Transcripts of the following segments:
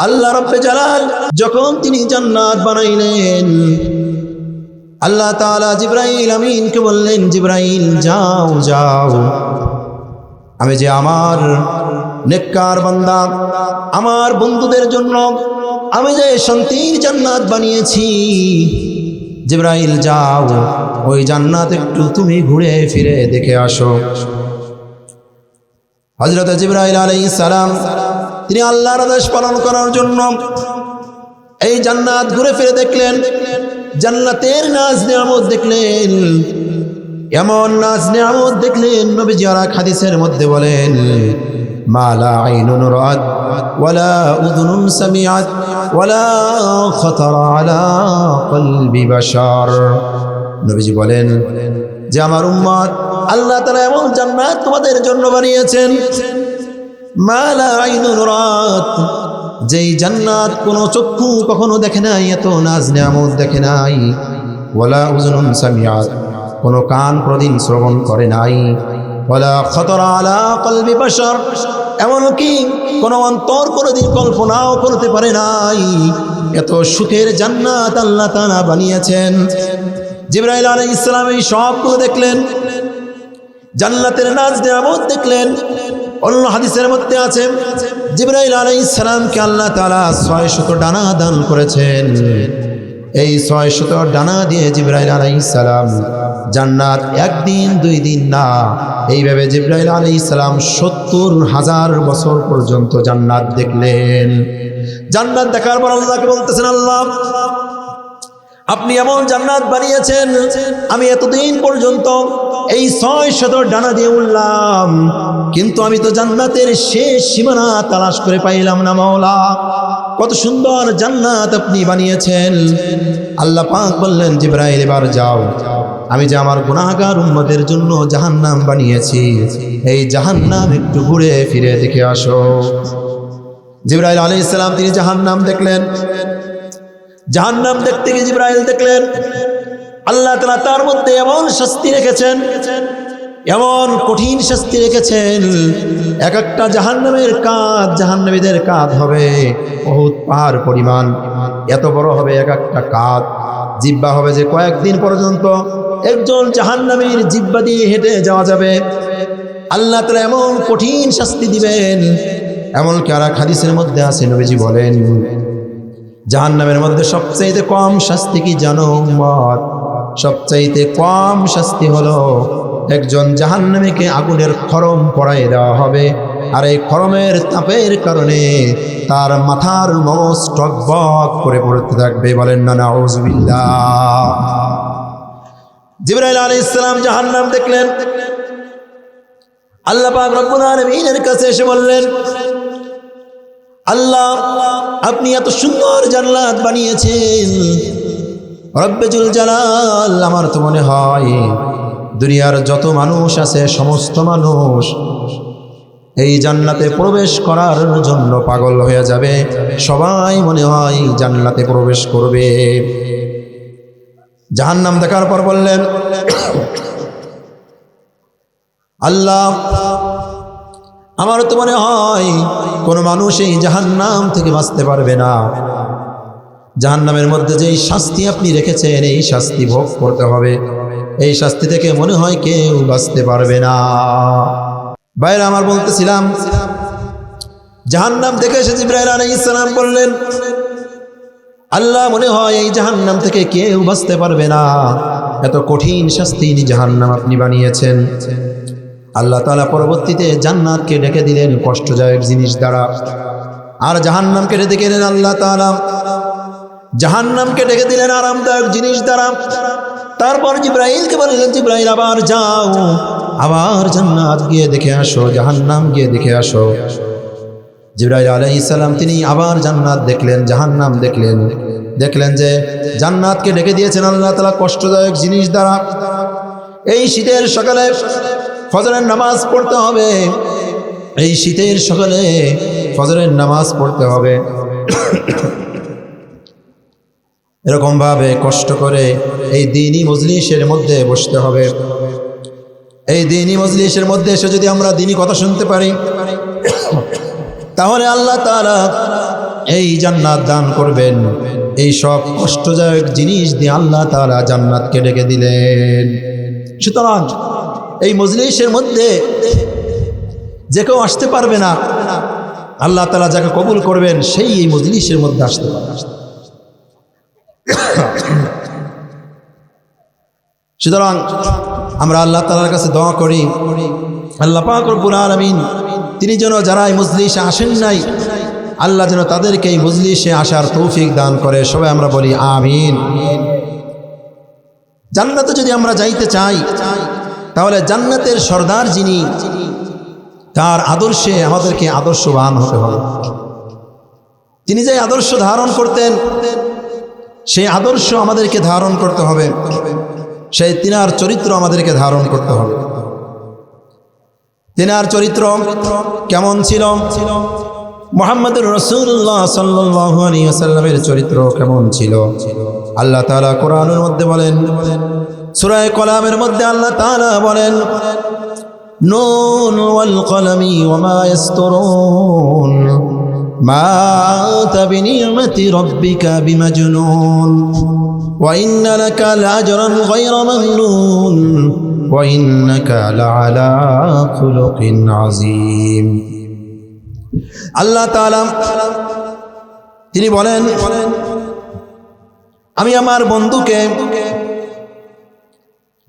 আল্লাহ রাব্বে জালাল যখন তিনি জান্নাত বানাইলেন, আল্লাহ তাআলা জিবরাইল আমিনকে বললেন, জিবরাইল যাও যাও, আমি যে আমার নেককার বান্দা আমার বন্ধুদের জন্য আমি যে শান্তির জান্নাত বানিয়েছি, জিবরাইল যাও ওই জান্নাত একটু তুমি ঘুরে ফিরে দেখে আসো। হযরত জিবরাইল আলাইহিস সালাম তিনি আল্লাহর আদেশ পালন করার জন্য এই জান্নাত ঘুরে ফিরে দেখলেন। জান্নাতের নাজ নিয়ামত দেখলেন, এমন নাজ নিয়ামত দেখলেন নবীজি আর হাদিসের মধ্যে বলেন, মা লা আইনুন রাআত ওয়ালা উযুনুন সামিআত ওয়ালা খাতারা আলা কলবি বাশার। নবীজি বলেন যে আমার উম্মত, আল্লাহ তাআলা এমন জান্নাত তোমাদের জন্য বানিয়েছেন, মা লা আইনুন রাআত, যেই জান্নাত কোনো চক্ষু কখনো দেখে নাই, এত নাজ নিয়ামত দেখে নাই, ওয়ালা উযুনুন সামিআত, কোনো কান প্রদিন শ্রবণ করে নাই, ওয়ালা খাতারা আলা কলবি বাশার, এমনকি কোনো অন্তর কোনোদিন কল্পনাও করতে পারে নাই, এত সুখের জান্নাত আল্লাহ তাআলা বানিয়েছেন। জিবরাইল আলাইহিস সালাম এই সবগুলো দেখলেন, জান্নাতের নাজ নিয়ামত দেখলেন। অন্য হাদিসের মধ্যে আছে জিবরাইল আলাইহিস সালামকে আল্লাহ তাআলা 600 ডানা দান করেছেন। এই 600 ডানা দিয়ে জিবরাইল আলাইহিস সালাম জান্নাত একদিন দুই দিন না, এইভাবে জিবরাইল আলাইহিস সালাম 70,000 বছর পর্যন্ত জান্নাত দেখলেন। জান্নাত দেখার পর আল্লাহকে বলতেছেন, আল্লাহ আপনি এমন জান্নাত বানিয়েছেন, আমি এতদিন পর্যন্ত এই 600 ডানা দিয়ে উড়লাম, কিন্তু আমি তো জান্নাতের শেষ সীমানা তালাশ করে পাইলাম না। মাওলা, কত সুন্দর জান্নাত আপনি বানিয়েছেন। আল্লাহ পাক বললেন, জিবরাইল এবার যাও, আমি যে আমার গুনাহগার উম্মতের জন্য জাহান্নাম বানিয়েছি, এই জাহান্নাম একটু ঘুরে ফিরে দেখে আসো। জিবরাইল আলাইহিস সালাম তিনি জাহান্নাম দেখলেন। জাহান্নাম দেখতে গিয়ে জিবরাইল দেখলেন আল্লাহ তাআলা তার মধ্যে এমন শাস্তি রেখেছেন, এমন কঠিন শাস্তি রেখেছেন, এক একটা জাহান্নামের কাঁধ, জাহান্নামীদের কাঁধ হবে বহুত পাহাড় পরিমাণ, এত বড় হবে এক একটা কাঁধ। জিহ্বা হবে যে কয়েকদিন পর্যন্ত একজন জাহান্নামীর জিহ্বা দিয়ে হেঁটে যাওয়া যাবে। আল্লাহ তাআলা এমন কঠিন শাস্তি দিবেন, এমনকি আর এক হাদিসের মধ্যে আছে, নবীজি বলেন জাহান্নামের মধ্যে সবচাইতে কম শাস্তি কি জানো উম্মত? সবচাইতে কম শাস্তি হলো একজন জাহান্নামীকে আগুনের খরম পড়ায় দেওয়া হবে, আর এই খরমের তাপের কারণে তার মাথার মগজ টকবক করে পড়তে থাকবে। বলেন না নাউযুবিল্লাহ। জিবরাইল আলাইহিস সালাম জাহান্নাম দেখলেন। আল্লাহ পাক রব্বুল আলামিনের কাছে এসে বললেন, আল্লাহ আপনি এত সুন্দর জান্নাত বানিয়েছেন, রব্বুল জালাল, আমার তো মনে হয় দুনিয়ার যত মানুষ আছে সমস্ত মানুষ এই জান্নাতে প্রবেশ করার জন্য পাগল হয়ে যাবে, সবাই মনে হয় জান্নাতে প্রবেশ করবে। জাহান্নাম দেখার পর বললেন, আল্লাহ আমার তো মনে হয় কোনো মানুষ এই জাহান্নাম থেকে বাঁচতে পারবে না। জাহান্নামের মধ্যে যেই শাস্তি আপনি রেখেছেন, এই শাস্তি ভোগ করতে হবে, এই শাস্তি থেকে মনে হয় কেউ বাঁচতে পারবে না। ভাইরা আমার, বলতেছিলাম জাহান্নাম থেকে এসে জিবরাইল আলাইহিস সালাম বললেন, আল্লাহ মনে হয় এই জাহান্নাম থেকে কেউ বাঁচতে পারবে না, এত কঠিন শাস্তি জাহান্নাম আপনি বানিয়েছেন। আল্লাহ তাআলা পরবর্তীতে জান্নাতকে ডেকে দিলেন কষ্টদায়ক জিনিস দ্বারা, আর জাহান্নামকে ডেকে দিলেন আল্লাহ তাআলা জাহান্নামকে ডেকে দিলেন আরামদায়ক জিনিস দ্বারা। তারপর জিবরাইলকে বললেন, জিবরাইল আবার যাও, আবার জান্নাত গিয়ে দেখে আসো, জাহান্নাম গিয়ে দেখে আসো। জিবরাইল আলাইহিস সালাম তিনি আবার জান্নাত দেখলেন, জাহান্নাম দেখলেন, দেখলেন যে জান্নাতকে ডেকে দিয়েছেন আল্লাহ তাআলা কষ্টদায়ক জিনিস দ্বারা। এই শীতের সকালে ফজরের নামাজ পড়তে হবে, এই শীতের সকালে ফজরের নামাজ পড়তে হবে, এরকমভাবে কষ্ট করে এই দ্বীনি মজলিসের মধ্যে বসতে হবে। এই দ্বীনি মজলিসের মধ্যে এসে যদি আমরা দ্বীনি কথা শুনতে পারি, তাহলে আল্লাহ তাআলা এই জান্নাত দান করবেন। এই সব কষ্টদায়ক জিনিস দিয়ে আল্লাহ তাআলা জান্নাতকে ডেকে দিলেন। সুতরাং এই মজলিসের মধ্যে যে কেউ আসতে পারবে না, আল্লাহ তাআলা যাকে কবুল করবেন সেই এই মজলিসের মধ্যে আসতে পারবে। সুতরাং আমরা আল্লাহ তাআলার কাছে দোয়া করি, আল্লাহ পাক রব্বুল আলামিন তিনি যেন যারা এই মজলিসে আসেন নাই, আল্লাহ যেন তাদেরকে এই মজলিসে আসার তৌফিক দান করে। সবাই আমরা বলি আমিন। জান্নাতে যদি আমরা যাইতে চাই তাহলে জান্নাতের সর্দার যিনি, তার আদর্শে আমাদেরকে আদর্শবান হতে হবে। তিনি যে আদর্শ ধারণ করতেন সেই আদর্শ আমাদেরকে ধারণ করতে হবে, সেই তিনার চরিত্র আমাদেরকে ধারণ করতে হবে। তিনার চরিত্র কেমন ছিল? মুহাম্মদুর রাসূলুল্লাহ সাল্লাল্লাহু আলাইহি ওয়াসাল্লামের চরিত্র কেমন ছিল? আল্লাহ তাআলা কোরআনের মধ্যে বলেন, সূরা কলামের মধ্যে আল্লাহ তাআলা বলেন, নুন ওয়াল কলামি ওয়া মা ইয়াসতুরুন মা আনতা বিনি'মাতি রাব্বিকা বিমাজনুন ওয়া ইন্না লাকা লাআজরান গায়রা মামনুন ওয়া ইন্নাকা লাআলা খুলুকিন আযীম। আল্লাহ তাআলা তিনি বলেন, আমি আমার বন্ধুকে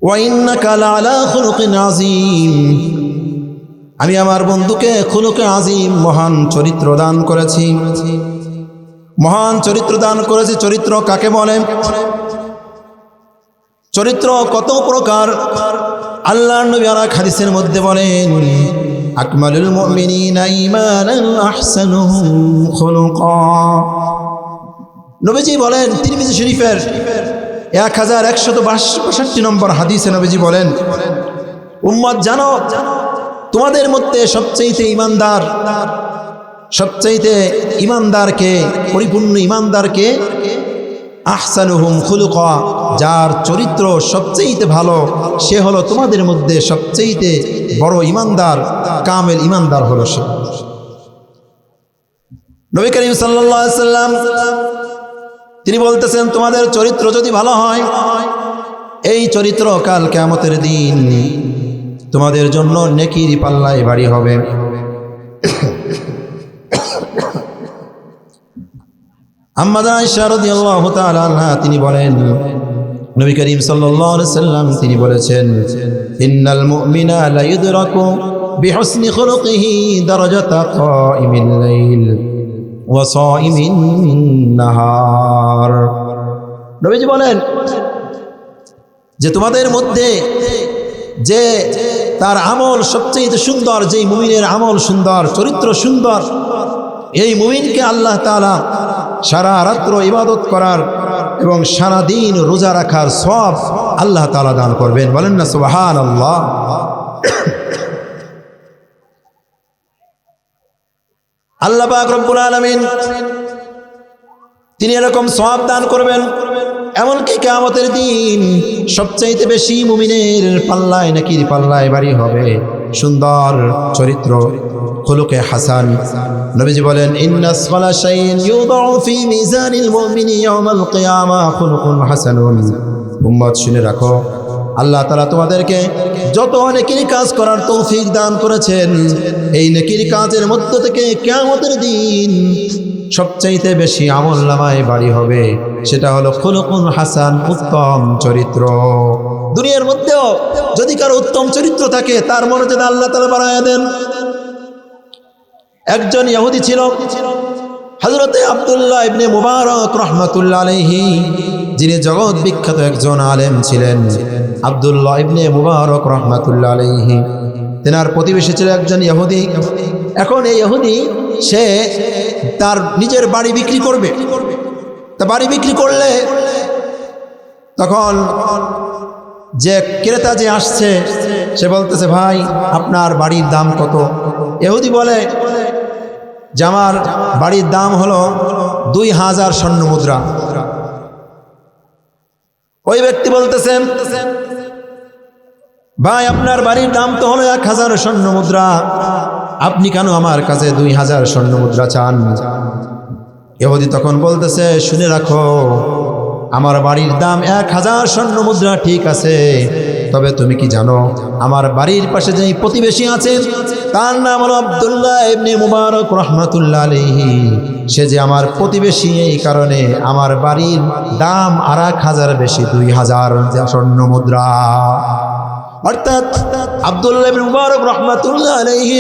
ওয়া ইন্নাকা লাআলা খুলুকিন আযীম, আমি আমার বন্ধুকে খুলুকে আযীম মহান চরিত্র দান করেছি। মহান চরিত্র দান করেছি। চরিত্র কাকে বলে? চরিত্র কত প্রকার আল্লাহর নবী আর হাদিসের মধ্যে বলেন, আকমালুল মুমিনিনা ঈমানান আহসানুহুম খুলুকা। নবীজি বলেন তিরমিজি শরীফের 1162 নম্বর হাদিসে নবীজি বলেন, উম্মত জানো তোমাদের মধ্যে সবচেয়ে ইমানদার, সবচেয়ে ইমানদারকে, পরিপূর্ণ ইমানদারকে, আহসানুহুম খুলুকা, যার চরিত্র সবচেয়ে ভালো সে হলো তোমাদের মধ্যে সবচেয়ে বড় ইমানদার, কামেল ইমানদার হলো সে। নবী করিম সাল্লাল্লাহু আলাইহি ওয়াসাল্লাম তিনি বলতেছেন, তোমাদের চরিত্র যদি ভালো হয়, এই চরিত্র কাল কিয়ামতের দিন তোমাদের জন্য নেকির পাল্লায় ভারী হবে। আম্মা আয়েশা রাদিয়াল্লাহু তাআলা আনহা তিনি বলেন, নবী করিম সাল্লাল্লাহু আলাইহি ওয়াসাল্লাম তিনি বলেছেন, ইন্নাল মুমিনা লা ইউদরাকু বিহুসনি খুলুকিহি দারাজাতা কাইমিল লাইল ওয়া সাইমিন নাহার। নবীজি বলেন যে তোমাদের মধ্যে যে তার আমল সবচেয়ে সুন্দর, যেই মুমিনের আমল সুন্দর, চরিত্র সুন্দর, এই মুমিনকে আল্লাহ তাআলা সারা রাত্র ইবাদত করার এবং সারা দিন রোজা রাখার সওয়াব আল্লাহ তাআলা দান করবেন। বলেন না সুবহানাল্লাহ। আল্লাহ পাক রব্বুল আলামিন তিনি এরকম সওয়াব দান করবেন, এমনকি কিয়ামতের দিন সবচাইতে বেশি মুমিনের পাল্লায় নেকির পাল্লায় ভারী হবে সুন্দর চরিত্র, খুলুকে হাসান। নবীজি বলেন, ইন্নাসফালা শাইইন ইউদাউ ফি মিজানিল মুমিনি ইয়াউমাল কিয়ামাহ খুলুকুন হাসানুন। উম্মত শুনে রাখো, আল্লাহ তাআলা তোমাদেরকে যত নেকির কাজ করার তৌফিক দান করেছেন, এই নেকির কাজের মধ্য থেকে কিয়ামতের দিন সবচাইতে বেশি আমলনামায় ভারী হবে, সেটা হলো খুলুকুন হাসান, উত্তম চরিত্র। দুনিয়ার মধ্যেও যদি কারো উত্তম চরিত্র থাকে তার মর্যাদা আল্লাহ তাআলা বাড়ায়া দেন। একজন ইহুদি ছিল, হযরতে আব্দুল্লাহ ইবনে মুবারক রাহমাতুল্লাহ আলাইহি, যিনি জগৎ বিখ্যাত একজন আলেম ছিলেন। আব্দুল্লাহ ইবনে মুবারক রাহমাতুল্লাহ আলাইহি, তেনার প্রতিবেশী ছিল একজন ইহুদি। এখন এই ইহুদি সে তার নিজের বাড়ি বিক্রি করবে। তা বাড়ি বিক্রি করলে তখন যে ক্রেতা যে আসছে সে বলতেছে, ভাই আপনার বাড়ির দাম কত? ইহুদি বলে যে আমার বাড়ির দাম হলো 2000 স্বর্ণ মুদ্রা। ওই ব্যক্তি বলতেছেন, ভাই আপনার বাড়ির দাম তো হলো 1000 স্বর্ণ মুদ্রা, আপনি কেন আমার কাছে 2000 স্বর্ণ মুদ্রা চান? ইহুদি তখন বলতেছে, শুনে রাখো, আমার বাড়ির দাম 1000 স্বর্ণ মুদ্রা, ঠিক আছে, তবে তুমি কি জানো আমার বাড়ির পাশে যেই প্রতিবেশী আছেন তার নাম হলো আব্দুল্লাহ ইবনে মুবারক রাহমাতুল্লাহ আলাইহি, সে যে আমার প্রতিবেশী, এই কারণে আমার বাড়ির দাম 1000 বেশি, 2000 স্বর্ণ মুদ্রা। অর্থাৎ আব্দুল্লাহ ইবনে মুবারক রাহমাতুল্লাহ আলাইহি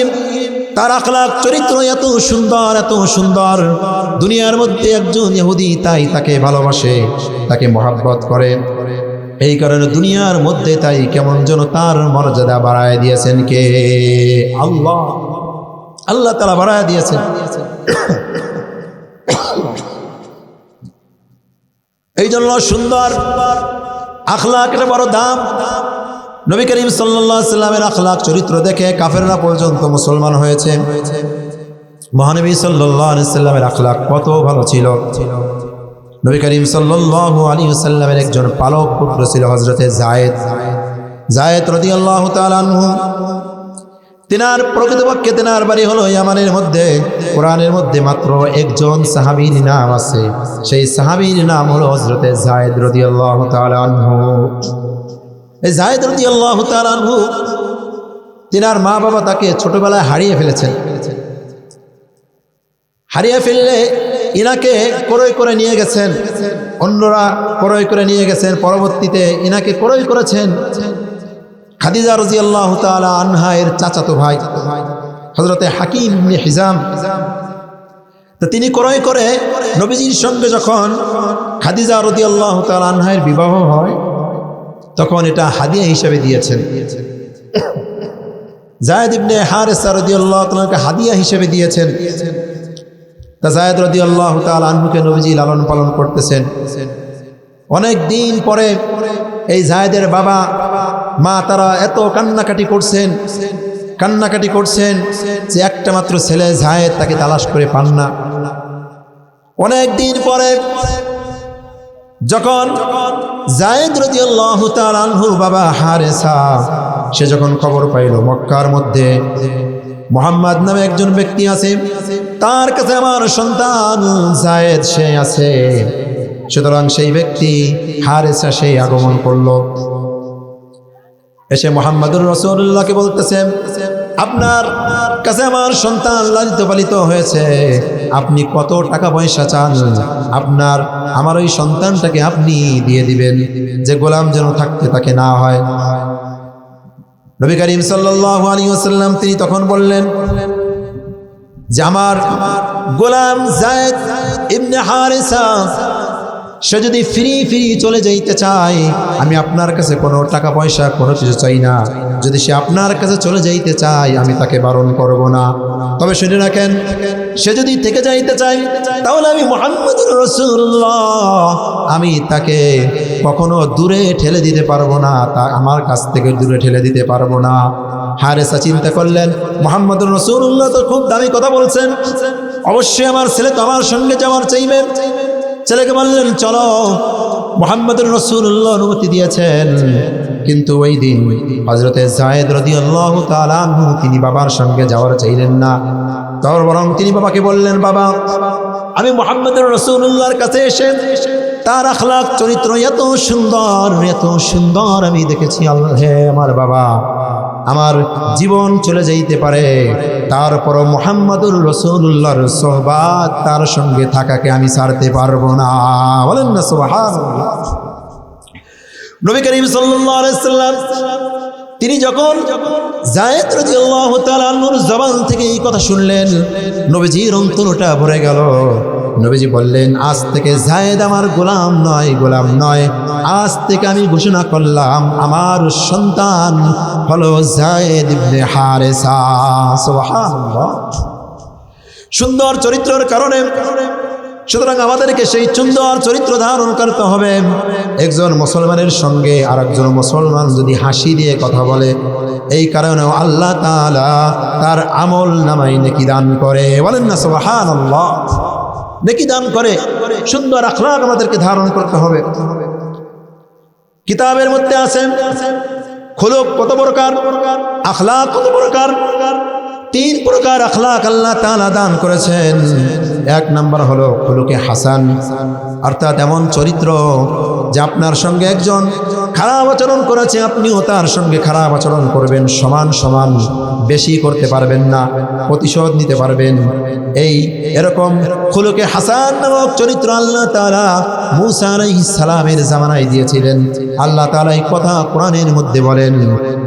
তার আখলাক চরিত্র এত সুন্দর, এত সুন্দর, দুনিয়ার মধ্যে একজন ইহুদি তাই তাকে ভালোবাসে, তাকে মহব্বত করে, এই কারণে দুনিয়ার মধ্যে তাই কেমন যেন তার মর্যাদা বাড়ায় দিয়েছেন কে? আল্লাহ। আল্লাহ তাআলা বাড়ায় দিয়েছেন। এই জন্য সুন্দর আখলাক এটা বড় দাম। নবী করিম সাল্লাল্লাহু আলাইহি সাল্লামের আখলাক চরিত্র দেখে কাফেররা পর্যন্ত মুসলমান হয়েছে। মহানবী সাল্লাল্লাহু আলাইহি সাল্লামের আখলাক কত ভালো ছিল। নবী করিম সাল্লাল্লাহু আলাইহি সাল্লামের একজন পালক পুত্র ছিল হযরতে যায়েদ রাদিয়াল্লাহু তাআলা আনহু। তিনার প্রকৃতপক্ষে তিনার বাড়ি হলো ইয়ামানের মধ্যে। কোরআনের মধ্যে মাত্র একজন সাহাবীর নাম আছে, সেই সাহাবীর নাম হলো হযরতে যায়েদ রাদিয়াল্লাহু তাআলা আনহু। এই যায়েদ রাদিয়াল্লাহু তাআলা আনহু, তিনার মা বাবা তাকে ছোটবেলায় হারিয়ে ফেলেছেন। হারিয়ে ফেললে ইনাকে ক্রয় করে নিয়ে গেছেন, অন্যরা ক্রয় করে নিয়ে গেছেন, পরবর্তীতে ইনাকে ক্রয় করেছেন খাদিজা রাদিয়াল্লাহু তাআলা আনহা এর চাচাতো ভাই হযরতে হাকিম ইবনে হিজাম। তো তিনি ক্রয় করে নবীজির সঙ্গে যখন খাদিজা রাদিয়াল্লাহু তাআলা আনহার বিবাহ হয়, তখন এটা হাদিয়া হিসেবে দিয়েছেন। যায়েদ ইবনে হারেসা রাদিয়াল্লাহু তাআলাকে হাদিয়া হিসেবে দিয়েছেন। তা যায়েদ রাদিয়াল্লাহু তাআলা আনহুকে নবীজি লালন পালন করতেছেন। অনেক দিন পরে এই যায়েদের বাবা মা তারা এত কান্নাকাটি করছেন যে একটা মাত্র ছেলে যায়েদ, তাকে তালাশ করে পান না। অনেক দিন পরে যখন যায়েদ রাদিয়াল্লাহু তাআলা আনহুর বাবা হারেসা সে যখন খবর পাইল মক্কার মধ্যে মুহাম্মদ নামে একজন ব্যক্তি আছে, তার কাছে আমার সন্তান যায়েদ সে আছে, সুতরাং সেই ব্যক্তি হারেসা সেই আগমন করল। এসে মুহাম্মদুর রাসূলুল্লাহকে বলতেছে, আপনার কাছে আমার সন্তান লালিত পালিত হয়েছে, আপনি কত টাকা পয়সা চান? আমার ওই সন্তানটাকে আপনি দিয়ে দিবেন, যে গোলাম যেন থাকতে তাকে না হয়। নবী করিম সাল্লাল্লাহু আলাইহি ওয়াসাল্লাম তিনি তখন বললেন যে আমার গোলাম যায়েদ ইবনে হারেসা সে যদি ফ্রি চলে যাইতে চায়, আমি আপনার কাছে কোনো টাকা পয়সা কোনো কিছু চাই না। যদি সে আপনার কাছে চলে যাইতে চায়, আমি তাকে বারণ করব না। তবে শুনে রাখেন, সে যদি থেকে যাইতে চায়, তাহলে আমি মুহাম্মদুর রাসূলুল্লাহ আমি তাকে কখনো দূরে ঠেলে দিতে পারবো না, তা আমার কাছ থেকে দূরে ঠেলে দিতে পারবো না। হারেসা চিন্তা করলেন, মুহাম্মদুর রাসূলুল্লাহ তো খুব দামি কথা বলছেন, অবশ্যই আমার ছেলে তো আমার সঙ্গে যাওয়ার চাইবে। ছেলেকে বললেন, চলো। মুহাম্মদুর রাসূলুল্লাহ অনুমতি দিয়েছেন, কিন্তু ওই দিন হযরতে যায়েদ রাদিয়াল্লাহু তাআলা আনহু তিনি বাবার সঙ্গে যাওয়ার চাইলেন না। বরং তিনি বাবাকে বললেন, বাবা আমি মুহাম্মদুর রাসূলুল্লাহর কাছে এসে তার আখলাক চরিত্র এত সুন্দর আমি দেখেছি। আল্লাহ, হে আমার বাবা, আমার জীবন চলে যাইতে পারে, তারপর মুহাম্মদুর রাসূলুল্লাহর সোহবাত তার সঙ্গে থাকাকে আমি ছাড়তে পারবো না। বলেন না সুবহানাল্লাহ। নবী করিম সাল্লাল্লাহু আলাইহি সাল্লাম তিনি যখন যায়েদ রাদিয়াল্লাহু তাআলা আনহুর জবান থেকে এই কথা শুনলেন, নবীজির অন্তরটা ভরে গেল। নবীজি বললেন, আজ থেকে যায়েদ আমার গোলাম নয়, আজ থেকে আমি ঘোষণা করলাম আমার সন্তান হলো যায়েদ ইবনে হারেসা। সুবহানাল্লাহ। সুন্দর চরিত্রের কারণে সুতরাং আমাদেরকে সেই সুন্দর চরিত্র ধারণ করতে হবে। একজন মুসলমানের সঙ্গে আর একজন মুসলমান যদি হাসি দিয়ে কথা বলে, এই কারণেও আল্লাহ তাআলা তার আমল নামায় নেকি দান করে। বলেন না সুবহানাল্লাহ। নেকি দান করে। সুন্দর আখলাক আমাদেরকে ধারণ করতে হবে। কিতাবের মধ্যে আছে খুলুক কত প্রকার, আখলাক কত প্রকার। 3 প্রকার আখলাক আল্লাহ তাআলা দান করেছেন। এক নাম্বার হলো খুলুকে হাসান, অর্থাৎ এমন চরিত্র যে আপনার সঙ্গে একজন খারাপ আচরণ করেছে, আপনিও তার সঙ্গে খারাপ আচরণ করবেন, সমান সমান, বেশি করতে পারবেন না, প্রতিশোধ নিতে পারবেন। এরকম খুলুকে হাসান নামক চরিত্র আল্লাহ তাআলা মূসা আলাইহিস সালামের জামানায় দিয়েছিলেন। আল্লাহ তাআলা এই কথা কোরআনের মধ্যে বলেন,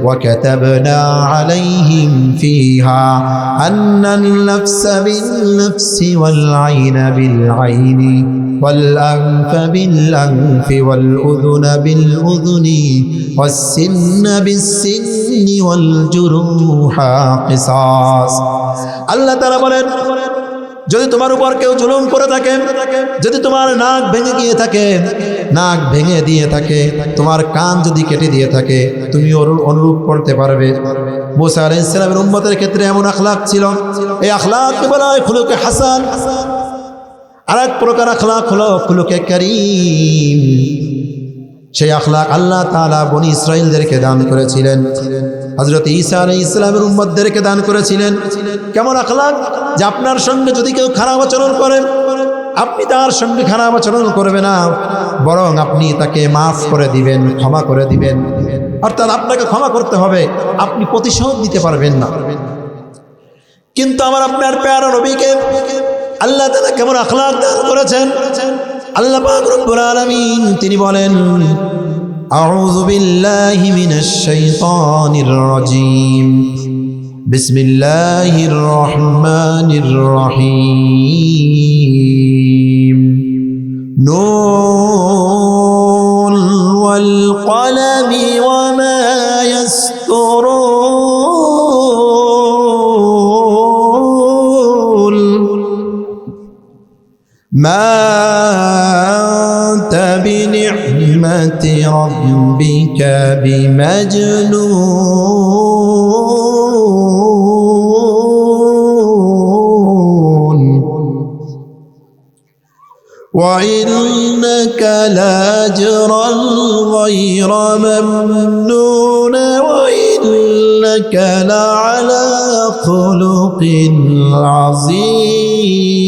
ওয়া কাতাবনা আলাইহিম ফিহা আন্নান নাফসা বিন নাফসি ওয়াল আইনা বিল আইনি ওয়াল আনফা বিল আনফি ওয়াল উযুনা বিল উযুনি ওয়াস সিন্না বিস সিন্নি ওয়াল জুরুহা কিসাস। আল্লাহ তাআলা বলেন, যদি তোমার উপর কেউ জুলুম করে থাকে, যদি তোমার নাক ভেঙে গিয়ে থাকে, নাক ভেঙে দিয়ে থাকে, তোমার কান যদি কেটে দিয়ে থাকে, তুমি অনুরূপ করতে পারবে। মূসা আলাইহিস সালামের উম্মতের ক্ষেত্রে এমন আখলাক ছিল, এই আখলাককে বলা হয় খুলুকে হাসান। আর এক প্রকার আখলাক হলো খুলুকে কারীম। সেই আখলাক আল্লাহ তাআলা বনি ইসরাইলদেরকে দান করেছিলেন, হযরত ঈসা আলাইহিস সালামের উম্মতদেরকে দান করেছিলেন। কেমন আখলাক? যে আপনার সঙ্গে যদি কেউ খারাপ আচরণ করে, আপনি তার সঙ্গে খারাপ আচরণ করবেন না, বরং আপনি তাকে মাফ করে দিবেন, ক্ষমা করে দিবেন। অর্থাৎ আপনাকে ক্ষমা করতে হবে, আপনি প্রতিশোধ দিতে পারবেন না। কিন্তু আমার আপনার প্যারা নবীকে আল্লাহ তাআলা কেমন আখলাক দান করেছেন? আল্লাহ পাক রব্বুল আলামিন তিনি বলেন, আউযু বিল্লাহি মিনাশ শাইতানির রাজীম, বিসমিল্লাহির রহমানির রহিম, নুন ওয়াল কলামি ওয়া মা ইয়াসতুরুন, মা আনতা বিনি'মাতি রাব্বিকা বিমাজনুন, وإنك لأجرا غير ممنون وإنك لعلى خلق عظيم।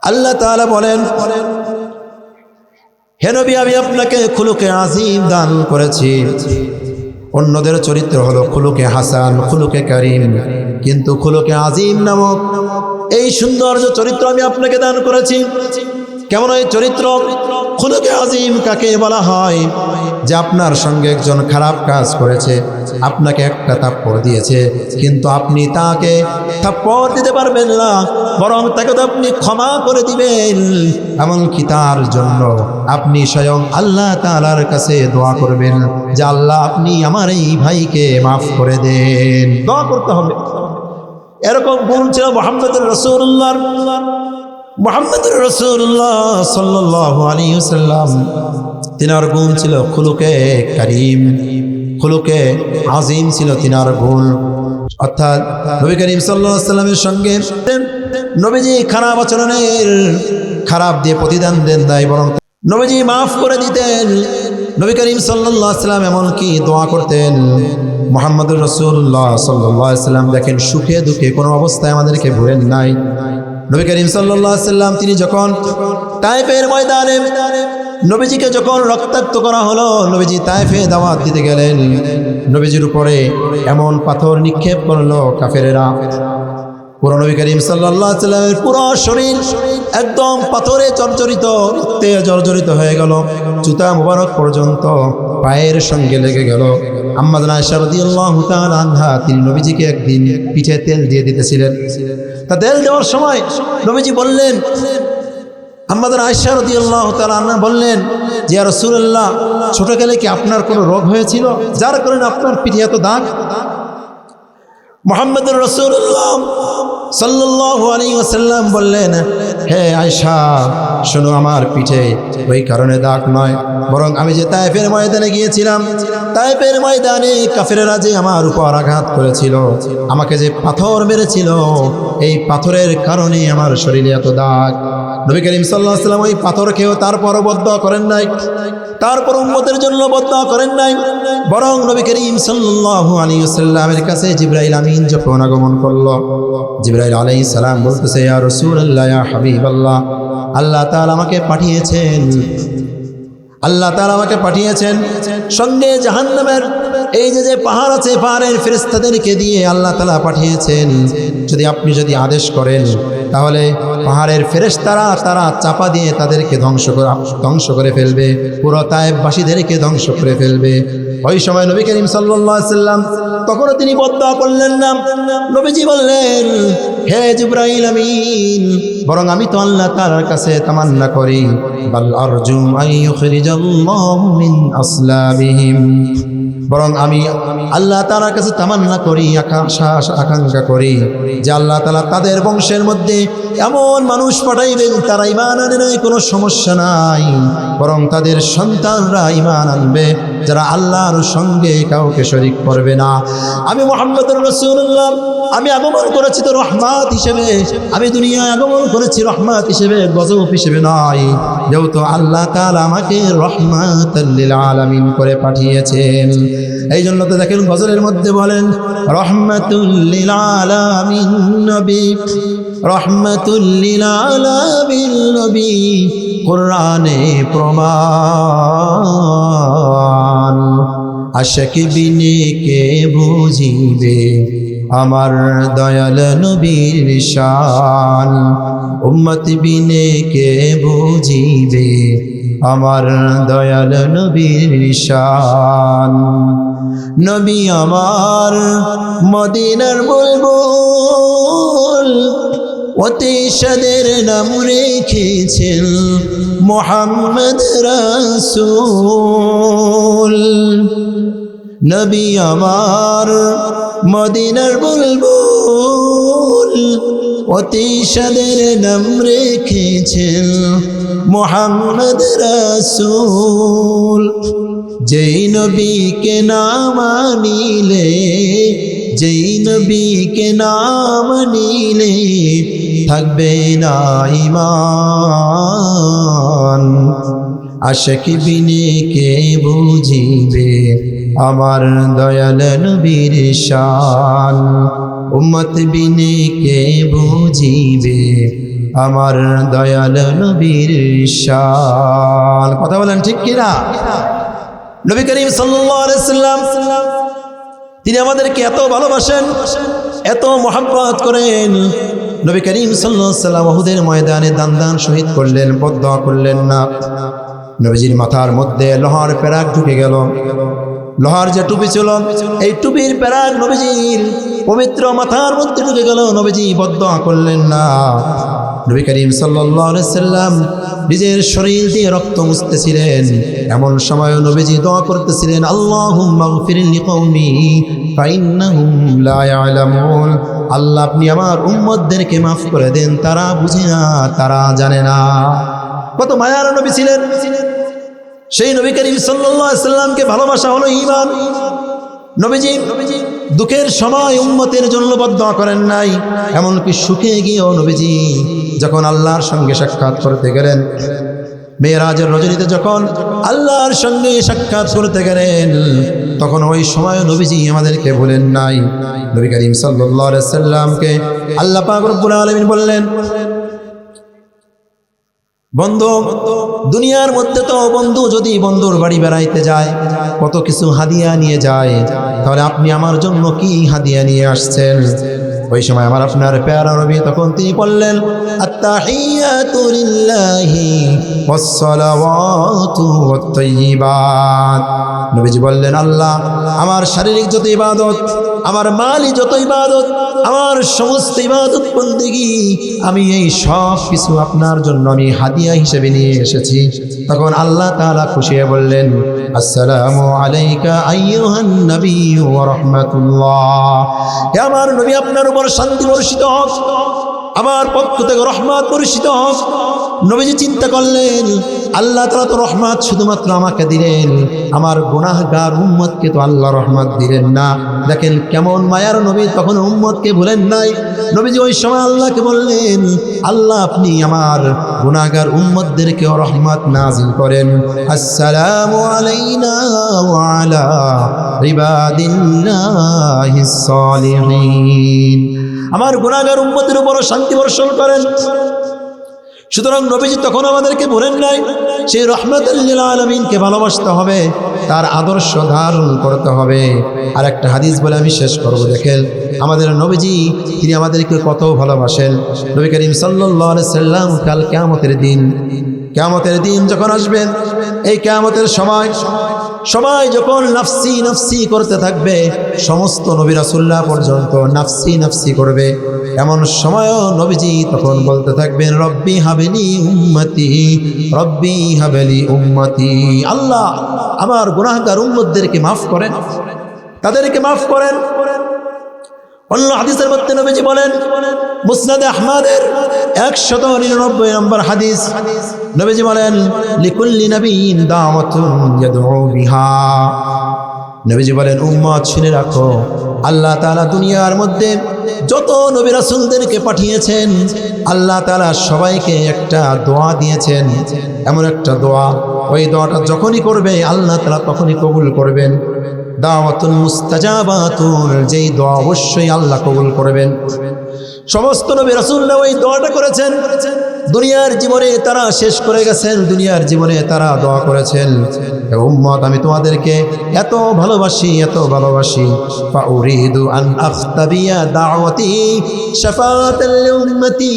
আল্লাহ তাআলা বলেন, হে নবী, আমি আপনাকে খুলুকে আজিম দান করেছি। অন্যদের চরিত্র হলো খুলুকে হাসান, খুলুকে কারীম, কিন্তু খুলুকে আজিম নামক এই সৌন্দর্য চরিত্র আমি আপনাকে দান করেছি। কেমন এই চরিত্র? খুলুকে আজিম কাকে বলা হয়? যে আপনার সঙ্গে একজন খারাপ কাজ করেছে, আপনাকে একটা থাপ্পড় দিয়েছে, কিন্তু আপনি তাকে থাপ্পড় দিতে পারবেন না, বরং তাকে তো আপনি ক্ষমা করে দিবেন। এমনকি তার জন্য আপনি স্বয়ং আল্লাহ তাআলার কাছে দোয়া করবেন যে আল্লাহ আপনি আমার এই ভাইকে মাফ করে দেন। দোয়া করতে হবে। এরকম গুণ ছিল মুহাম্মদুর রাসূলুল্লাহ, মুহাম্মদুর রাসূলুল্লাহ সাল্লাল্লাহু আলাইহি ওয়াসাল্লাম। তিনার গুণ ছিল খুলুকে কারীম, খুলুকে আজিম ছিল তিনার গুণ। অর্থাৎ নবী করিম সাল্লাল্লাহু আলাইহি ওয়াসাল্লামের সঙ্গে নবীজি খারাপ আচরণের খারাপ দিয়ে প্রতিদান দেন নাই, বরং নবীজি মাফ করে দিতেন। নবী করিম সাল্লাল্লাহু আলাইহি ওয়াসাল্লাম এমনকি দোয়া করতেন, মুহাম্মদুর রাসূলুল্লাহ সাল্লাল্লাহু আলাইহি ওয়াসাল্লাম দেখেন সুখে দুঃখে কোনো অবস্থায় আমাদেরকে ভুলেন নাই। নবী করিম সাল্লাল্লাহু আলাইহি ওয়াসাল্লাম তিনি যখন তায়েফের ময়দানে নবীজিকে যখন রক্তাক্ত করা হলো, নবীজি তায়েফে দাওয়াত দিতে গেলেন, নবীজির উপরে এমন পাথর নিক্ষেপ করলো কাফেরেরা, পুরো নবী করিম সাল্লাল্লাহু আলাইহি ওয়াসাল্লামের পুরো শরীর একদম পাথরে জর্জরিত, রক্তে জর্জরিত হয়ে গেল, জুতা মুবারক পর্যন্ত পায়ের সঙ্গে লেগে গেল। আম্মা জানা আয়েশা রাদিয়াল্লাহু তাআলা আনহা তিনি নবীজিকে একদিন পিঠে তেল দিয়ে দিতেছিলেন। তা তেল দেওয়ার সময় নবীজি বললেন, আম্মা জানা আয়েশা রাদিয়াল্লাহু তাআলা আনহা বললেন যে ইয়া রাসূলুল্লাহ, ছোটকালে কি আপনার কোনো রোগ হয়েছিল যার কারণে আপনার পিঠে এত দাগ? মুহাম্মদুর রাসূলুল্লাহ সাল্লাল্লাহু আলাইহি ওয়াসাল্লাম বললেন, হে আয়েশা শোনো, আমার পিঠে ওই কারণে দাগ নয়, বরং আমি যে তায়েফের ময়দানে গিয়েছিলাম তায়েফের ময়দানে কাফেররা যে আমার উপর আঘাত করেছিল, আমাকে যে পাথর মেরেছিল, এই পাথরের কারণে আমার শরীরে এত দাগ। নবী করিম সাল্লাল্লাহু আলাইহি ওয়াসাল্লাম ওই পাথরকেও তারপরও বদদুয়া করেন নাই, তারপর উম্মতের জন্য বদদুয়া করেন নাই, বরং নবী করিম সাল্লাল্লাহু আলাইহি ওয়াসাল্লামের কাছে জিবরাইল আমিন যখন আগমন করলো, জিবরাইল আলাইহিস সালাম বলতেছে, ইয়া রাসূলুল্লাহ, ইয়া হাবিবাল্লাহ, আল্লাহ তাআলা আমাকে পাঠিয়েছেন, আল্লাহ তাআলা আমাকে পাঠিয়েছেন সঙ্গে জাহান্নামের এই যে পাহাড় আছে, পাহাড়ের ফেরেশতাদেরকে দিয়ে আল্লাহ তাআলা পাঠিয়েছেন। আপনি যদি আদেশ করেন তাহলে পাহাড়ের ফেরেশতারা তারা চাপা দিয়ে তাদেরকে ধ্বংস করে ফেলবে, পুরো তায়েফবাসীদেরকে ধ্বংস করে ফেলবে। ওই সময় নবী করিম সাল্লাল্লাহু আলাইহি ওয়াসাল্লাম তখনও তিনি বদদুয়া করলেন না। নবীজি বললেন, হে জিবরাইল আমিন, বরং আমি তো আল্লাহ তাআলার কাছে তামান্না করি, বাল আরজু আইয়ুখরিজাল্লাহু মিন আসলাবিহিম, বরং আমি আল্লাহ তাআলার কাছে তামান্না করি, আকাঙ্ক্ষা করি যে আল্লাহ তাআলা তাদের বংশের মধ্যে এমন মানুষ পাঠাইবেন তারা ঈমান আনে নাই, কোনো সমস্যা নাই, বরং তাদের সন্তানরা ঈমান আনবে যারা আল্লাহর সঙ্গে কাউকে শরীক করবে না। আমি মুহাম্মদুর রাসূলুল্লাহ, আমি আগমন করেছি তো রহমত হিসেবে, আমি দুনিয়ায় আগমন করেছি রহমত হিসেবে, গজব হিসেবে নয়, যেহেতু আল্লাহ তাআলা আমাকে রহমাতাল লিল আলামিন করে পাঠিয়েছেন। এই জন্য তো দেখেন গজলের মধ্যে বলেন, রহমাতুল লিল আলামিন নবী, রহমাতুল লিল আলামিন নবী, কোরআনে প্রমাণ, আশিক বিনে কে বুঝিবে আমার দয়াল নবীর শান, উম্মত বিনে কে বুঝিবে আমার দয়াল নবীর শান। নবী আমার মদিনার বুলবুল, অতি সাদের নাম রেখেছেন মুহাম্মদ রাসূল। নবী আমার মদিনার বুলবুল, অতি সাদের নাম রেখেছেন মুহাম্মদ রাসূল। যেই নবীকে না মানিলে, যেই নবীকে না মানিলে থাকবে না ঈমান, আশিক বিনে কে বুঝিবে আমার দয়াল নবীর শান, উম্মত বিনে কে বুঝিবে আমার দয়াল নবীর শান। কথা বলেন ঠিক কিনা? নবী করিম সাল্লাল্লাহু আলাইহি ওয়াসাল্লাম তিনি আমাদেরকে এত ভালোবাসেন, এত মহব্বত করেন। নবী করিম সাল্লাল্লাহু আলাইহি ওয়াসাল্লাম উহুদের ময়দানে দান শহীদ করলেন, বদদুয়া করলেন না। নবীজির মাথার মধ্যে লোহার পেরাক ঢুকে গেল, লোহার যে টুপি ছিল এই টুপির পেরাক নবীজির পবিত্র মাথার মধ্যে ঢুকে গেল, নবীজি বদদুয়া করলেন না। নবী করিম সাল্লাল্লাহু আলাইহি ওয়াসাল্লাম নিজের শরীর দিয়ে রক্ত মুছতেছিলেন, এমন সময় নবীজি দোয়া করতেছিলেন, আল্লাহুম্মা গফির লিকওমি ফাইন্নাহুম লা ইয়ালামুন, আল্লাহ আপনি আমার উম্মতদেরকে মাফ করে দেন, তারা বুঝে না, তারা জানে না। কত মায়ার নবী ছিলেন। সেই নবী করিম সাল্লাল্লাহু আলাইহি ওয়াসাল্লামকে ভালোবাসা হলো ঈমান। নবীজি দুঃখের সময় উম্মতের জন্য বদদুয়া করেন নাই, এমনকি সুখে গিয়েও নবীজি যখন আল্লাহর সঙ্গে সাক্ষাৎ করতে গেলেন, মেরাজের রজনীতে যখন আল্লাহর সঙ্গে সাক্ষাৎ করতে গেলেন, তখন ওই সময় নবীজি আমাদেরকে ভুলেন নাই। নবী করিম সাল্লাল্লাহু আলাইহি ওয়াসাল্লামকে আল্লাহ পাক রব্বুল আলামিন বললেন, বন্ধু, দুনিয়ার মধ্যে তো বন্ধু যদি বন্ধুর বাড়ি বেড়াইতে যায় কত কিছু হাদিয়া নিয়ে যায়, তাহলে আপনি আমার জন্য কি হাদিয়া নিয়ে আসছেন? ওই সময় আমার আপনার প্যারা নবী তখন তিনি বললেন, আত্তাহিয়াতু লিল্লাহি ওয়াসসালাওয়াতু ওয়াত-তাইয়্যিবাত। নবীজি বললেন, আল্লাহ আমার শারীরিক যত ইবাদত, আমার মালি যত ইবাদত, আমার সমস্ত ইবাদত বন্দেগী, আমি এই সব কিছু আপনার জন্য আমি হাদিয়া হিসেবে নিয়ে এসেছি। তখন আল্লাহ তাআলা খুশি হয়ে বললেন, আসসালামু আলাইকা আইয়ুহান নবিয়্যু ওয়া রাহমাতুল্লাহ, হে আমার নবী আপনার উপর শান্তি বর্ষিত হোক, আমার পক্ষ থেকে রহমত বর্ষিত হোক। নবীজি চিন্তা করলেন, আল্লাহ তাআলা তো রহমত শুধুমাত্র আমাকে দিলেন, আমার গুনাহগার উম্মতকে তো আল্লাহ রহমত দিলেন না। দেখেন কেমন মায়ার নবী, তখন উম্মতকে ভুলেন নাই। নবীজি ওই সময় আল্লাহকে বললেন, আল্লাহ আপনি আমার গুনাহগার উম্মতদেরকেও রহমত নাজিল করেন। আসসালামু আলাইনা ওয়া আলা ইবাদিল্লাহিস সালিহিন, আমার গুনাহগার উম্মতের উপর শান্তি বর্ষণ করেন। সুতরাং নবীজি তখন আমাদেরকে বলেন নাই, সেই রহমাতুল লিল আলামিনকে ভালোবাসতে হবে, তার আদর্শ ধারণ করতে হবে। আর একটা হাদিস বলে আমি শেষ করব। দেখেন আমাদের নবীজি, তিনি আমাদেরকে কত ভালোবাসেন। নবী করিম সাল্লাল্লাহু আলাইহি সাল্লাম কাল কিয়ামতের দিন যখন আসবেন, এই কিয়ামতের সময় সবাই যখন নাফসি নাফসি করতে থাকবে, সমস্ত নবী রাসূলুল্লাহ পর্যন্ত নাফসি নাফসি করবে, এমন সময়ও নবীজি তখন বলতে থাকবেন, রব্বি হাবলি উম্মতি, রব্বি হাবলি উম্মতি। আল্লাহ আমার গুনাহগার উম্মতদেরকে মাফ করেন, তাদেরকে মাফ করেন। অন্য হাদিসের মধ্যে নবীজি বলেন, মুসনাদে আহমদের 199 নম্বর হাদিস, নবীজি বলেন, লিকুল্লি নবিয়্যিন দাওয়াতুন ইয়াদউ বিহা। নবীজি বলেন, উম্মত শুনে রাখো, আল্লাহ তাআলা দুনিয়ার মধ্যে যত নবী রাসূলদেরকে পাঠিয়েছেন, আল্লাহ তাআলা সবাইকে একটা দোয়া দিয়েছেন, এমন একটা দোয়া, ওই দোয়াটা যখনই করবে আল্লাহ তাআলা তখনই কবুল করবেন। দাওয়াতুল মুস্তাজাবাতুন, যেই দোয়া অবশ্যই আল্লাহ কবুল করবেন। সমস্ত নবী রাসূলরা ওই দোয়াটা করেছেন, দুনিয়ার জীবনে তারা শেষ করে গেছেন, দুনিয়ার জীবনে তারা দোয়া করেছেন, উম্মত আমি তোমাদেরকে এত ভালোবাসি, এত ভালোবাসি, ফাউরিদু আন আখতাবিয়া দাওয়াতি শাফাআতাল লিউম্মতি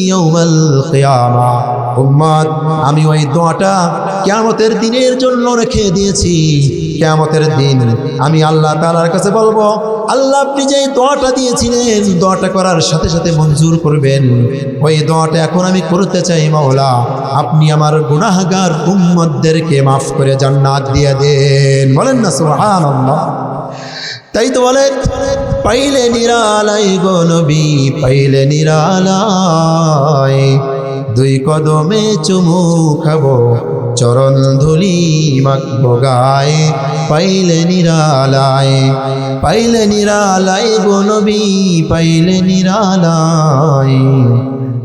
ইয়াউমাল কিয়ামা। উম্মত আমি ওই দোয়াটা কিয়ামতের দিনের জন্য রেখে দিয়েছি। কিয়ামতের দিন আমি আল্লাহ তাআলার কাছে বলবো, আল্লাহ আপনি যে দোয়াটা দিয়েছিলেন, দোয়াটা করার সাথে সাথে মঞ্জুর করবেন। ওই দোয়াটা এখন আমি করতে চাই, মাওলা আপনি আমার গুনাহগার উম্মতদেরকে মাফ করে জান্নাত দিয়ে দেন। বলেন না সুবহানাল্লাহ। তাই তো বলে, পাইলে নিরালাই গো নবী, পাইলে নিরালাই, দুই কদমে চুমু খাবো, চরণ ধুলি মাখবো গায়ে, পাইলে নিরালায়, পাইলে নিরালায় গো নবী, পাইলে নিরালায়,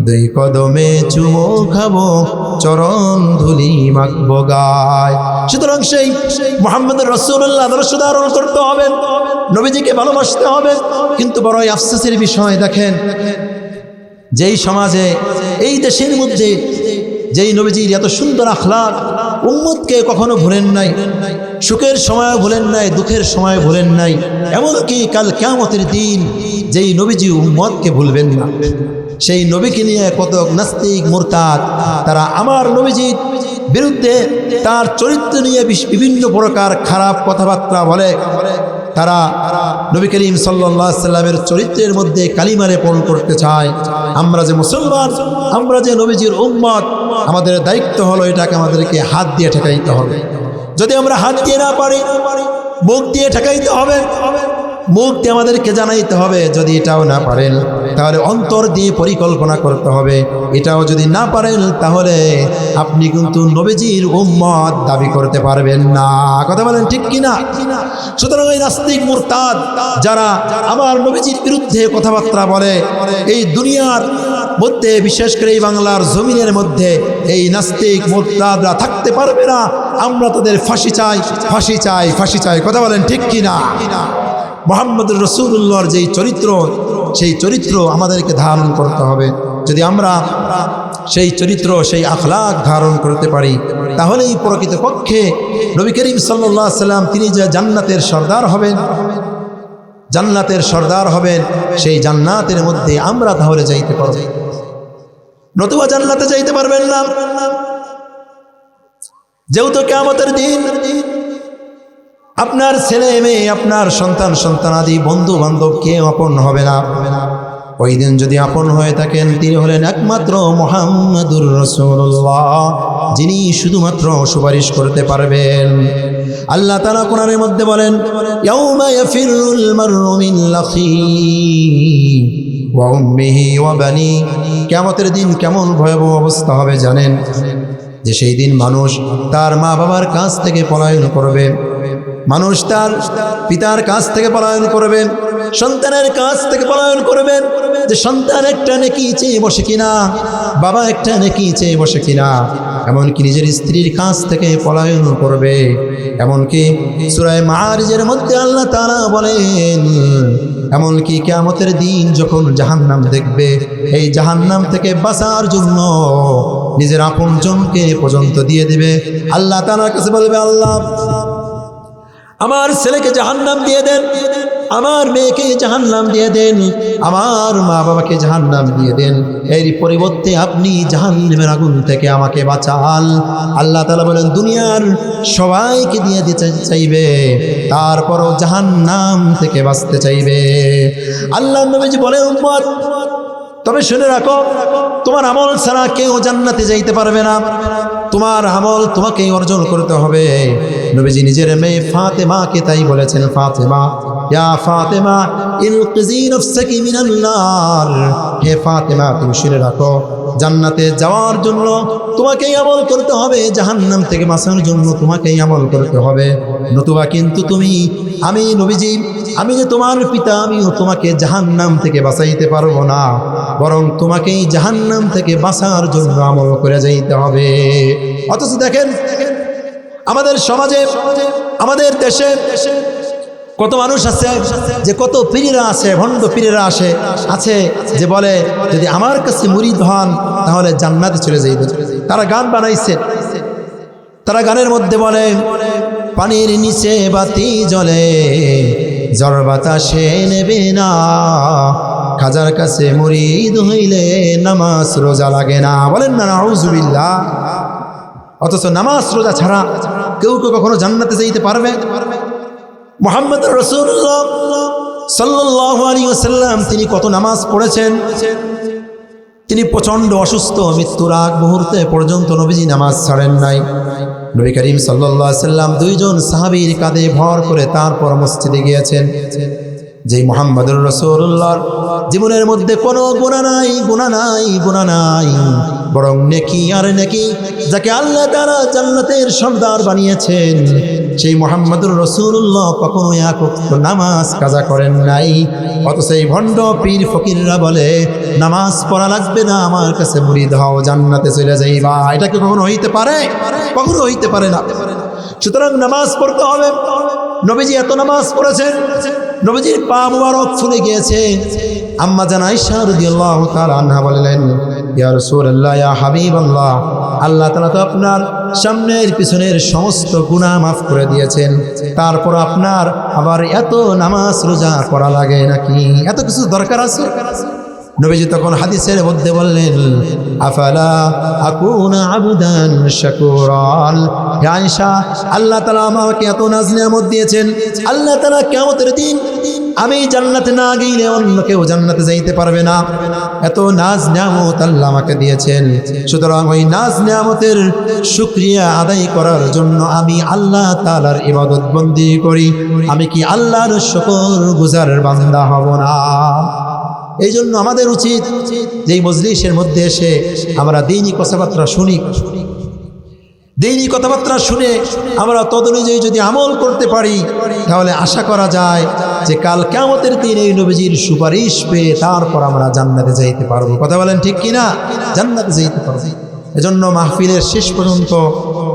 দুই কদমে চুমু খাবো, চরণ ধুলি মাখবো গায়ে। সুতরাং সেই মুহাম্মদ রাসূলুল্লাহ আদর্শ ধারণ করতে হবে, নবীজিকে ভালোবাসতে হবে। কিন্তু বড়ই আফসোসের বিষয়, দেখেন যেই সমাজে, এই দেশের মধ্যে যেই নবীজির এত সুন্দর আখলাক, উম্মতকে কখনো ভুলেন নাই, সুখের সময় ভুলেন নাই, দুঃখের সময় ভুলেন নাই, এমনকি কাল কিয়ামতের দিন যেই নবীজি উম্মতকে ভুলবেন না, সেই নবীকে নিয়ে কত নাস্তিক মুরতাদ তারা আমার নবীজির বিরুদ্ধে, তার চরিত্র নিয়ে বিভিন্ন প্রকার খারাপ কথাবার্তা বলে। তারা নবী করিম সাল্লাল্লাহু আলাইহি সাল্লামের চরিত্রের মধ্যে কালিমা লেপন করতে চায়। আমরা যে মুসলমান, আমরা যে নবীজির উম্মত, আমাদের দায়িত্ব হলো এটাকে আমাদেরকে হাত দিয়ে ঠেকাইতে হবে। যদি আমরা হাত দিয়ে না পারি, মুখ দিয়ে ঠেকাইতে হবে, মুখ দিয়ে আমাদেরকে জানাইতে হবে। যদি এটাও না পারেন, তাহলে অন্তর দিয়ে পরিকল্পনা করতে হবে। এটাও যদি না পারেন, তাহলে আপনি কিন্তু নবীজির উম্মত দাবি করতে পারবেন না। কথা বলেন ঠিক কিনা? সুতরাং এই নাস্তিক মুরতাদ যারা আমার নবীজির বিরুদ্ধে কথাবার্তা বলে, এই দুনিয়ার মধ্যে, বিশেষ করে এই বাংলার জমিনের মধ্যে এই নাস্তিক মুরতাদরা থাকতে পারবে না। আমরা তাদের ফাঁসি চাই, ফাঁসি চাই, ফাঁসি চাই। কথা বলেন ঠিক কিনা? মুহাম্মদুর রাসূলুল্লাহর যেই চরিত্র, সেই চরিত্র আমাদেরকে ধারণ করতে হবে। যদি আমরা সেই চরিত্র, সেই আখলাক ধারণ করতে পারি, তাহলেই প্রকৃতপক্ষে নবী করিম সাল্লাল্লাহু আলাইহি সাল্লাম তিনি যে জান্নাতের সর্দার হবেন, জান্নাতের সর্দার হবেন, সেই জান্নাতের মধ্যে আমরা তাহলে যাইতে পারব। নতুবা জান্নাতে যাইতে পারবেন না। যেহেতু কিয়ামতের দিন আপনার ছেলে মেয়ে, আপনার সন্তান সন্তানাদি, বন্ধু বান্ধব কেউ আপন হবে না। ওই দিন যদি আপন হয়ে থাকেন, তিনি হলেন একমাত্র মুহাম্মাদুর রাসূলুল্লাহ, যিনি শুধুমাত্র সুপারিশ করতে পারবেন। আল্লাহ তাআলা কোরআনের মধ্যে বলেন, ইয়াউমা ইয়াফিরুল মারউ মিন আখিহি, ওয়া উম্মিহি ওয়া বানি। কিয়ামতের দিন কেমন ভয়াবহ অবস্থা হবে জানেন? যে সেই দিন মানুষ তার মা বাবার কাছ থেকে পলায়ন করবে, মানুষ তার পিতার কাছ থেকে পলায়ন করবে, সন্তানের কাছ থেকে পলায়ন করবে। যে সন্তান একটা নেকি চেয়ে বসে কিনা, বাবা একটা নেকি চেয়ে বসে কিনা, এমনকি নিজের স্ত্রীর কাছ থেকে পলায়ন করবে। এমনকি সূরা মাআরিজের মধ্যে আল্লাহ তাআলা বলেন, এমনকি কিয়ামতের দিন যখন জাহান্নাম দেখবে, এই জাহান্নাম থেকে বাঁচার জন্য নিজের আপনজনকে পর্যন্ত দিয়ে দিবে। আল্লাহ তাআলার কাছে বলবে, আল্লাহ আমার ছেলেকে জাহান্নাম দিয়ে দেন, আমার মেয়েকে জাহান্নাম দিয়ে দেন, আমার মা বাবাকে জাহান্নাম দিয়ে দেন, এর পরিবর্তে আপনি জাহান্নামের আগুন থেকে আমাকে বাঁচান। আল্লাহ তাআলা বলেন, দুনিয়ার সবাইকে দিয়ে দিতে চাইবে, তারপরও জাহান্নাম থেকে বাঁচতে চাইবে। আল্লাহর নবীজি বলেন, উম্মত তবে শুনে রাখো, তোমার আমল ছাড়া কেউ জান্নাতে যাইতে পারবে না, তোমার আমল তোমাকেই অর্জন করতে হবে। নবীজি নিজের মেয়ে ফাতেমাকে তাই বলেছেন, ফাতেমা ইয়া ফাতেমা ইনকিজি নাফসাকি মিনান নার, হে ফাতেমা তুমি শুনে রাখো, জান্নাতে যাওয়ার জন্য তোমাকেই আমল করতে হবে, জাহান্নাম থেকে বাঁচার জন্য তোমাকেই আমল করতে হবে। নতুবা কিন্তু তুমি, আমি নবীজি, আমি যে তোমার পিতা, আমিও তোমাকে জাহান্নাম থেকে বাঁচাইতে পারবো না, বরং তোমাকেই জাহান্নাম থেকে বাঁচার জন্য আমল করে যাইতে হবে। অথচ দেখেন আমাদের সমাজে, আমাদের দেশে কত মানুষ আছে, যে কত পীরেরা আছে, ভণ্ড পীরেরা আছে যে বলে যদি আমার কাছে মুরিদ হন তাহলে জান্নাতে চলে যাইবে। তারা গান বানাইছে, তারা গানের মধ্যে বলে, পানির নিচে বাতি জ্বলে ঝড় বাতাসে নেবে না, খাজার কাছে মুরিদ হইলে নামাজ রোজা লাগে না। বলেন না নাউজুবিল্লাহ। অথচ নামাজ রোজা ছাড়া কেউ কখনো জান্নাতে যাইতে পারবে? মুহাম্মদ রাসূলুল্লাহ সাল্লাল্লাহু আলাইহি ওয়াসাল্লাম তিনি কত নামাজ পড়েছেন। তিনি প্রচণ্ড অসুস্থ, মৃত্যুর আগ মুহূর্তে পর্যন্ত নবীজি নামাজ ছাড়েন নাই। নবী করিম সাল্লাল্লাহু আলাইহি ওয়াসাল্লাম দুইজন সাহাবীর কাঁধে ভর করে তারপর মসজিদে গিয়েছেন। যে মুহাম্মদুর রাসূলুল্লাহর জীবনের মধ্যে কোনো গুনাহ নাই, গুনাহ নাই, গুনাহ নাই, বরং নেকি আর নেকি। যাকে আল্লাহ তাআলা জান্নাতের সর্দার বানিয়েছেন, সেই মুহাম্মদুর রাসূলুল্লাহ কখনো এক ওয়াক্ত নামাজ কাজা করেন নাই। অথচ এই ভণ্ড পীর ফকিররা বলে নামাজ পড়া লাগবে না, আমার কাছে মুরিদ হও, জান্নাতে চলে যাইবা। এটা কি কখনো হইতে পারে? কখনো হইতে পারে না। সুতরাং নামাজ পড়তে হবে। নবীজি এত নামাজ পড়েছেন, নবীজির পা মুবারক ফুলে গিয়েছে। আম্মা জান আয়েশা রাদিয়াল্লাহু তাআলা আনহা বললেন, ইয়া রাসূলুল্লাহ, ইয়া হাবিবাল্লাহ, আল্লাহ তাআলা তো আপনার সামনের পিছনের সমস্ত গুনাহ মাফ করে দিয়েছেন, তারপর আপনার আবার এত নামাজ রোজা করা লাগে নাকি? এত কিছু দরকার আছে? নবীজি তখন হাদিসের মধ্যে বললেন, আফালা আকুনা আবদান শাকুরান। হে আয়েশা, আল্লাহ তাআলা আমাকে এত নাজ নিয়ামত দিয়েছেন, আল্লাহ তাআলা কিয়ামতের দিন আমি জান্নাতে না গেলে অন্য কেউ জান্নাতে যাইতে পারবে না। এত নাজ নিয়ামত আল্লাহ আমাকে দিয়েছেন, সুতরাং ওই নাজ নিয়ামতের শুকরিয়া আদায় করার জন্য আমি আল্লাহ তাআলার ইবাদত বন্দি করি। আমি কি আল্লাহর শুকরগুজার বান্দা হব না? এই জন্য আমাদের উচিত যে মজলিসের মধ্যে এসে আমরা দ্বীনি কথাবার্তা শুনি, দ্বীনি কথাবার্তা শুনে আমরা তদনুযায়ী যদি আমল করতে পারি, তাহলে আশা করা যায় যে কাল কিয়ামতের দিন এই নবীজির সুপারিশ পেয়ে তারপর আমরা জান্নাতে যাইতে পারবো। কথা বলেন ঠিক কিনা? জান্নাতে যাইতে পারবো। এজন্য মাহফিলের শেষ পর্যন্ত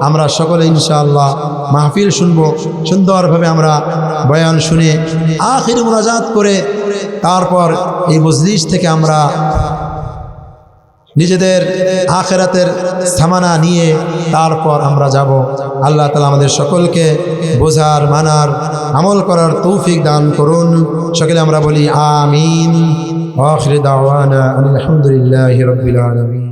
আমরা সকলে ইনশাআল্লাহ মাহফিল শুনবো, সুন্দরভাবে আমরা বয়ান শুনে আখির মুনাজাত করে তারপর এই মজলিস থেকে আমরা নিজেদের আখিরাতের সামানা নিয়ে তারপর আমরা যাব। আল্লাহ তাআলা আমাদের সকলকে বোঝার, মানার, আমল করার তৌফিক দান করুন। সকলে আমরা বলি আমিন। আখির দাওয়ানা আলহামদুলিল্লাহি রাব্বিল আলামিন।